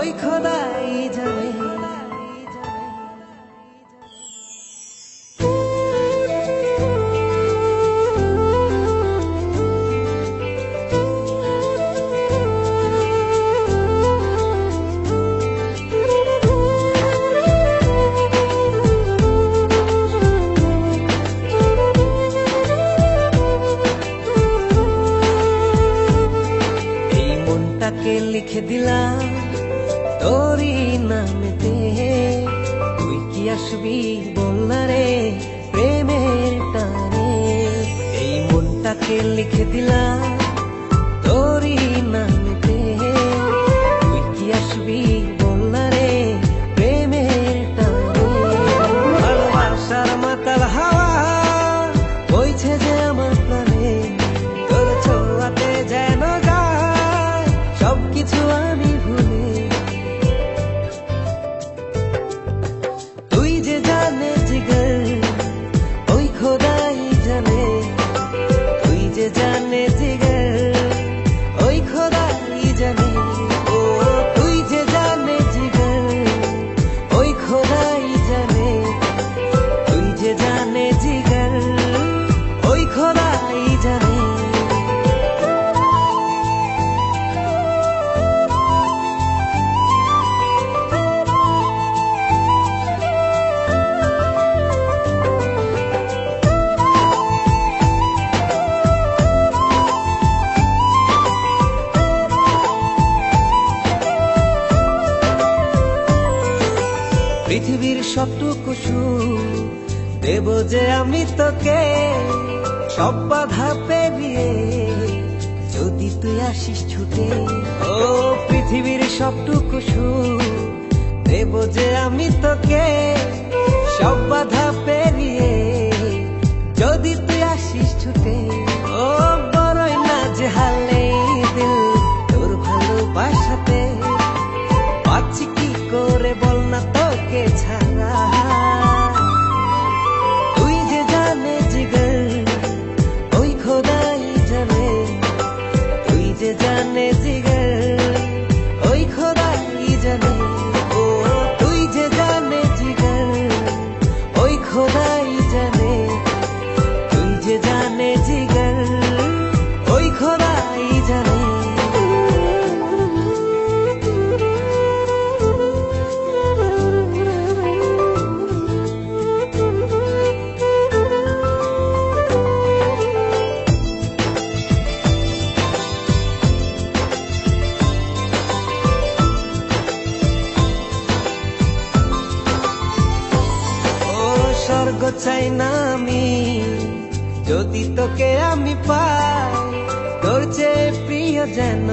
ওই খোদাই জানে। লিখে দিলাম তোরই নামেতে, তুই কি আসবি বলনা রে প্রেমের টানে। এই মনটাকে লিখে দিলাম তোরই নামেতে, তুই কি আসবি বলনা রে প্রেমের টানে। ভালোবাসার মাতাল হাওয়া বইছে যে আমার প্রাণে, তোর ছোঁয়াতে যেন সবকিছু আমি ভুলে। তুই যে জানে জিগর ওই খোদাই জানে, তুই যে জানে জিগর ওই খোদাই জানে। ও তুই যে জানে জিগর ওই খোদাই জানে, তুই যে জানে জিগর ওই খোদাই জানে। পৃথিবীর সবটুকু সুখ দেব যে আমি তোকে, সব বাধা পেরিয়ে যদি তুই আসিস ছুটে। ও পৃথিবীর সবটুকু সুখ দেব যে আমি তোকে, সব বাধা পেরিয়ে যদি তুই আসিস ছুটে। ও বড়ই না যে হালে দিল তোর ভালোবাসাতে, পাচ্ছি কি করে বল না তোকে ছাড়া। তুই যে জানে জিগর ওই খোদাই জানে, তুই যে জানে জিগর ওই খোদাই জানে। ও তুই যে জানে জিগর ওই খোদাই জানে, তুই যে জানে জিগর ওই খোদাই জানে। স্বর্গ চাই না আমি যদি তোকে আমি পাই, তোর চেয়ে প্রিয় যেন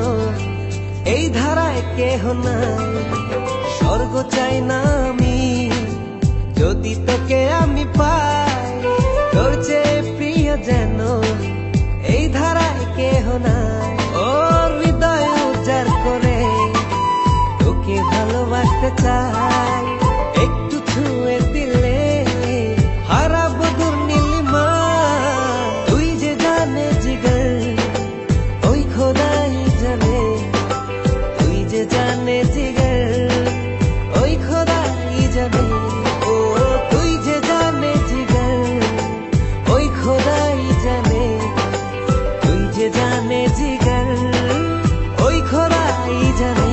এই ধারায় কেহ নাই। স্বর্গ চাই না আমি যদি তোকে আমি পাই, তোর চেয়ে প্রিয় যেন এই ধারায় কেহ নাই। ও হৃদয় উজাড় করে তোকে ভালোবাসতে চাই, একটু ছুঁয়ে দিলে হারাবো দুর্নীলিমা। তুই যে জানে জিগর ওই খোদাই জানে, তুই যে জানে জিগর ওই খোদাই জানে। ও তুই যে জানে জিগর ওই খোদাই জানে, তুই যে জানে জিগর ওই খোদাই জানে।